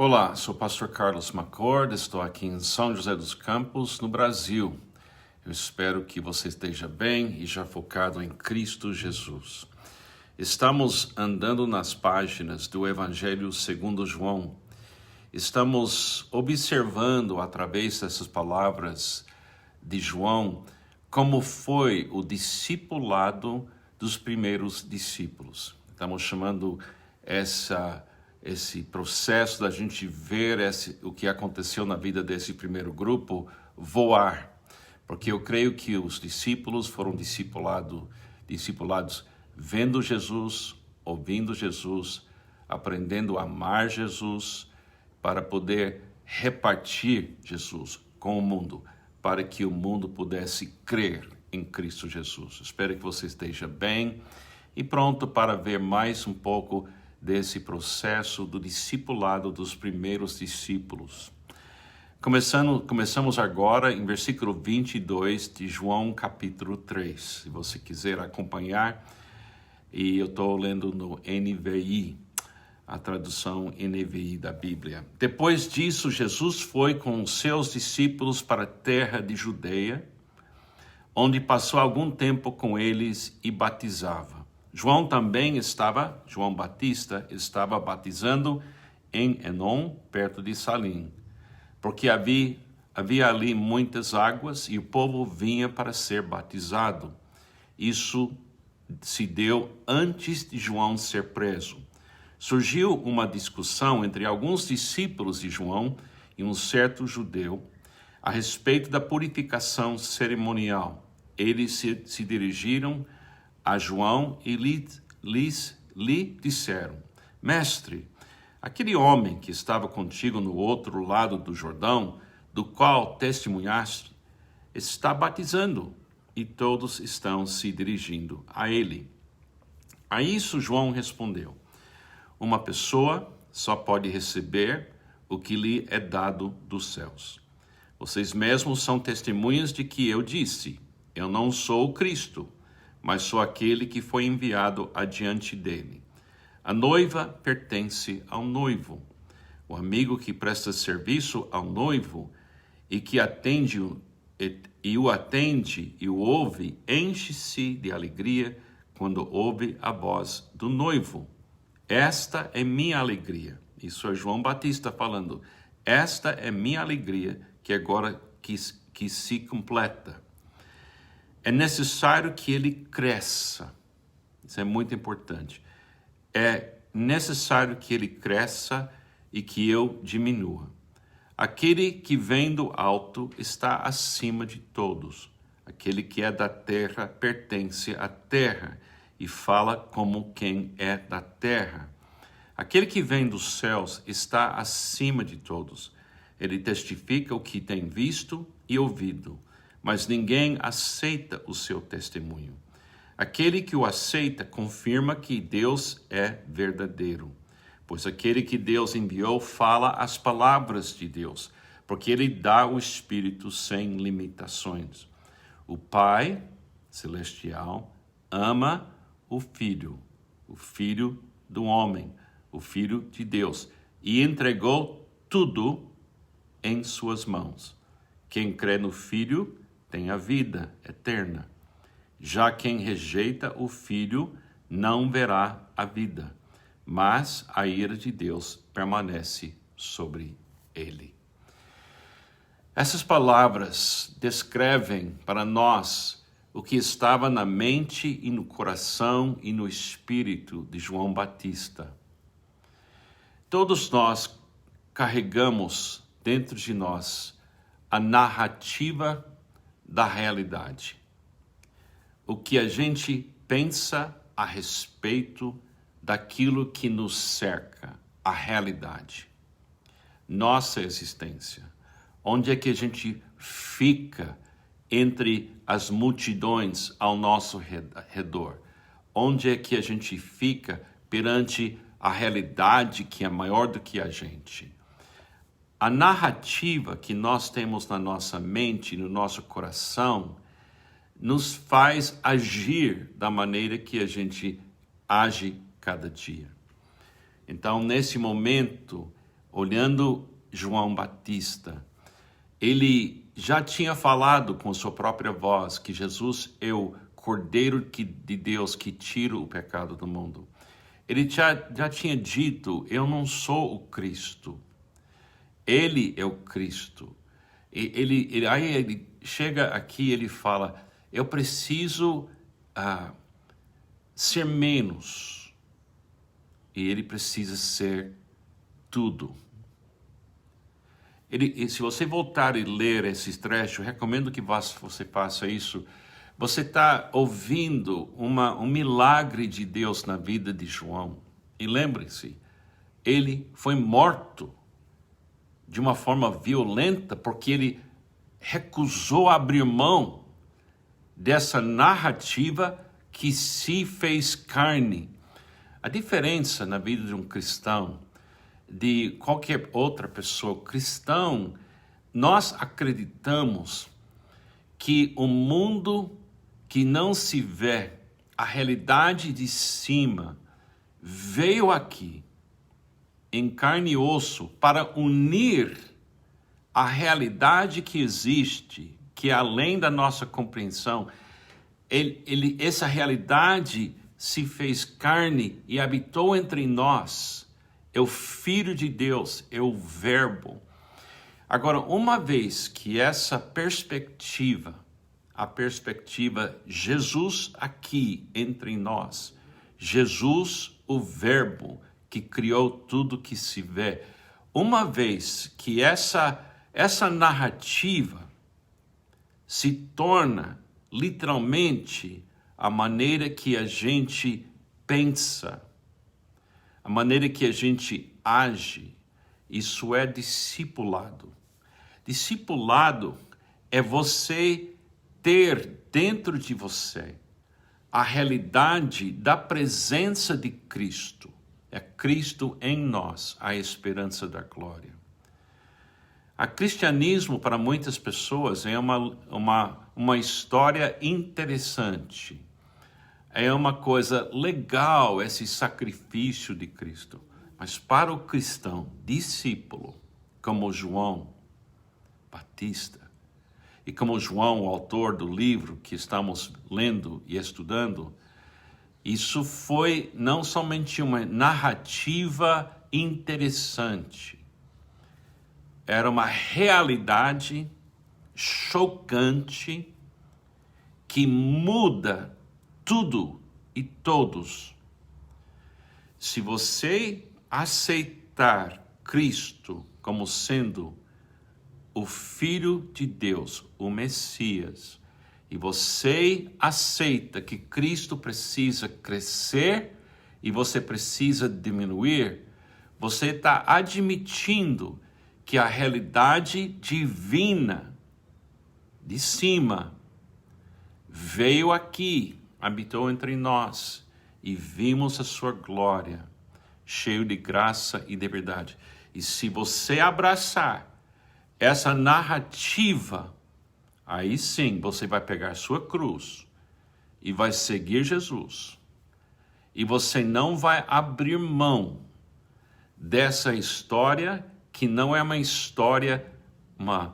Olá, sou o pastor Carlos McCord, estou aqui em São José dos Campos, no Brasil. Eu espero que você esteja bem e já focado em Cristo Jesus. Estamos andando nas páginas do Evangelho segundo João. Estamos observando através dessas palavras de João como foi o discipulado dos primeiros discípulos. Estamos chamando esse processo da gente ver o que aconteceu na vida desse primeiro grupo voar, porque eu creio que os discípulos foram discipulados vendo Jesus, ouvindo Jesus, aprendendo a amar Jesus, para poder repartir Jesus com o mundo, para que o mundo pudesse crer em Cristo Jesus. Espero que você esteja bem e pronto para ver mais um pouco desse processo do discipulado dos primeiros discípulos. Começamos agora em versículo 22 de João capítulo 3. Se você quiser acompanhar, e eu estou lendo no NVI, a tradução NVI da Bíblia. Depois disso, Jesus foi com os seus discípulos para a terra de Judeia, onde passou algum tempo com eles e batizava. João Batista, estava batizando em Enom, perto de Salim, porque havia ali muitas águas e o povo vinha para ser batizado. Isso se deu antes de João ser preso. Surgiu uma discussão entre alguns discípulos de João e um certo judeu a respeito da purificação cerimonial. Eles se dirigiram a João e lhe disseram: Mestre, aquele homem que estava contigo no outro lado do Jordão, do qual testemunhaste, está batizando, e todos estão se dirigindo a ele. A isso João respondeu: Uma pessoa só pode receber o que lhe é dado dos céus. Vocês mesmos são testemunhas de que eu disse: Eu não sou o Cristo, mas sou aquele que foi enviado adiante dele. A noiva pertence ao noivo. O amigo que presta serviço ao noivo e que o atende e o ouve, enche-se de alegria quando ouve a voz do noivo. Esta é minha alegria. Isso é João Batista falando. Esta é minha alegria que agora que se completa. É necessário que ele cresça. Isso é muito importante. É necessário que ele cresça e que eu diminua. Aquele que vem do alto está acima de todos. Aquele que é da terra pertence à terra e fala como quem é da terra. Aquele que vem dos céus está acima de todos. Ele testifica o que tem visto e ouvido, mas ninguém aceita o seu testemunho. Aquele que o aceita confirma que Deus é verdadeiro, pois aquele que Deus enviou fala as palavras de Deus, porque ele dá o Espírito sem limitações. O Pai Celestial ama o Filho do homem, o Filho de Deus, e entregou tudo em suas mãos. Quem crê no Filho tem a vida eterna. Já quem rejeita o Filho não verá a vida, mas a ira de Deus permanece sobre ele. Essas palavras descrevem para nós o que estava na mente e no coração e no espírito de João Batista. Todos nós carregamos dentro de nós a narrativa da realidade. O que a gente pensa a respeito daquilo que nos cerca, a realidade. Nossa existência. Onde é que a gente fica entre as multidões ao nosso redor? Onde é que a gente fica perante a realidade que é maior do que a gente? A narrativa que nós temos na nossa mente, no nosso coração, nos faz agir da maneira que a gente age cada dia. Então, nesse momento, olhando João Batista, ele já tinha falado com sua própria voz que Jesus é o Cordeiro de Deus que tira o pecado do mundo. Ele já tinha dito, eu não sou o Cristo, ele é o Cristo. Aí ele chega aqui e ele fala, eu preciso ser menos, e ele precisa ser tudo. Se você voltar e ler esse trecho, recomendo que você faça isso. Você está ouvindo um milagre de Deus na vida de João. E lembre-se, ele foi morto de uma forma violenta porque ele recusou abrir mão dessa narrativa que se fez carne. A diferença na vida de um cristão de qualquer outra pessoa cristão, nós acreditamos que o mundo que não se vê, a realidade de cima, veio aqui em carne e osso para unir a realidade que existe, que é além da nossa compreensão. Essa realidade se fez carne e habitou entre nós. É o Filho de Deus, é o Verbo. Agora, uma vez que essa perspectiva, a perspectiva Jesus aqui entre nós, Jesus, o Verbo que criou tudo que se vê, uma vez que essa narrativa se torna literalmente a maneira que a gente pensa, a maneira que a gente age, isso é discipulado. Discipulado é você ter dentro de você a realidade da presença de Cristo. É Cristo em nós, a esperança da glória. O cristianismo, para muitas pessoas, é uma história interessante. É uma coisa legal esse sacrifício de Cristo. Mas para o cristão, discípulo, como João Batista, e como João, o autor do livro que estamos lendo e estudando, isso foi não somente uma narrativa interessante, era uma realidade chocante que muda tudo e todos. Se você aceitar Cristo como sendo o Filho de Deus, o Messias, e você aceita que Cristo precisa crescer e você precisa diminuir, você está admitindo que a realidade divina de cima veio aqui, habitou entre nós e vimos a sua glória, cheio de graça e de verdade. E se você abraçar essa narrativa, aí sim você vai pegar sua cruz e vai seguir Jesus. E você não vai abrir mão dessa história que não é uma história, uma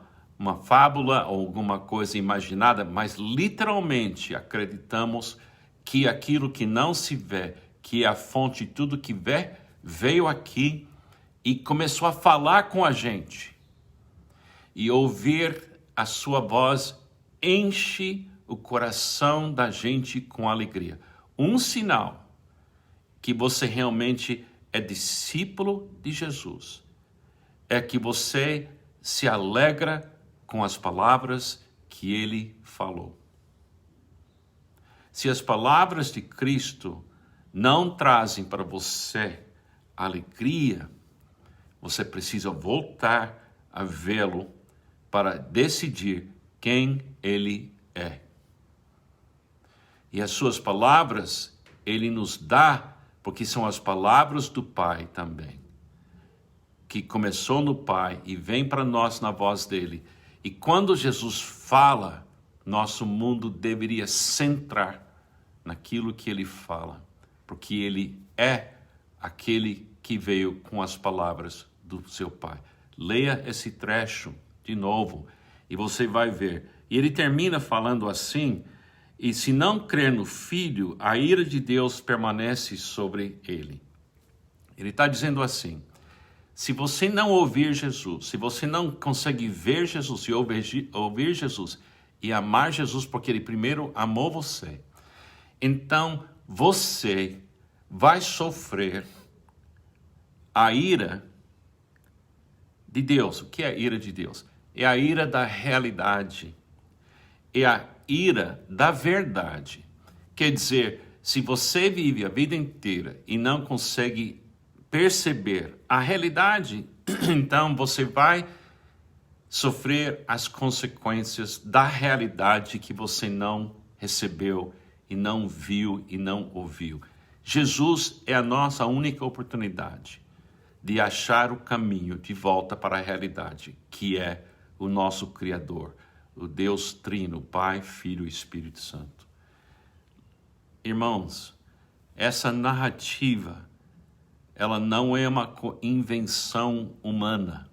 fábula ou alguma coisa imaginada, mas literalmente acreditamos que aquilo que não se vê, que é a fonte de tudo que vê, veio aqui e começou a falar com a gente. E ouvir a sua voz enche o coração da gente com alegria. Um sinal que você realmente é discípulo de Jesus é que você se alegra com as palavras que ele falou. Se as palavras de Cristo não trazem para você alegria, você precisa voltar a vê-lo para decidir quem ele é. E as suas palavras, ele nos dá, porque são as palavras do Pai também, que começou no Pai e vem para nós na voz dele. E quando Jesus fala, nosso mundo deveria centrar naquilo que ele fala, porque ele é aquele que veio com as palavras do seu Pai. Leia esse trecho de novo e você vai ver. E ele termina falando assim: e se não crer no Filho, a ira de Deus permanece sobre ele. Ele está dizendo assim: se você não ouvir Jesus, se você não consegue ver Jesus e ouvir Jesus e amar Jesus porque ele primeiro amou você, então você vai sofrer a ira de Deus. O que é a ira de Deus? É a ira da realidade. É a ira da verdade. Quer dizer, se você vive a vida inteira e não consegue perceber a realidade, então você vai sofrer as consequências da realidade que você não recebeu e não viu e não ouviu. Jesus é a nossa única oportunidade de achar o caminho de volta para a realidade, que é o nosso Criador, o Deus Trino, Pai, Filho e Espírito Santo. Irmãos, essa narrativa, ela não é uma invenção humana.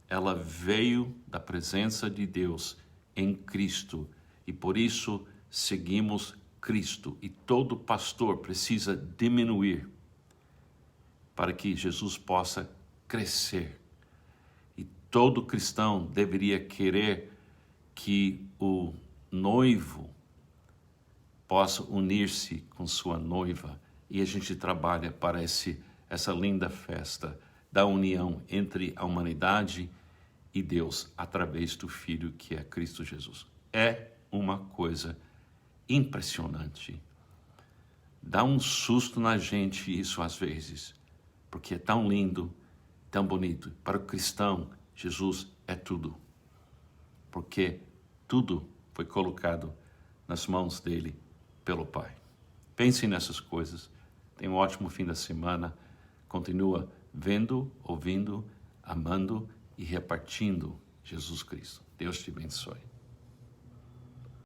Ela veio da presença de Deus em Cristo e por isso seguimos Cristo. E todo pastor precisa diminuir para que Jesus possa crescer. E todo cristão deveria querer que o noivo possa unir-se com sua noiva. E a gente trabalha para essa linda festa da união entre a humanidade e Deus através do Filho que é Cristo Jesus. É uma coisa impressionante. Dá um susto na gente isso às vezes, porque é tão lindo, tão bonito. Para o cristão, Jesus é tudo, porque tudo foi colocado nas mãos dele pelo Pai. Pense nessas coisas. Tenha um ótimo fim da semana. Continua vendo, ouvindo, amando e repartindo Jesus Cristo. Deus te abençoe.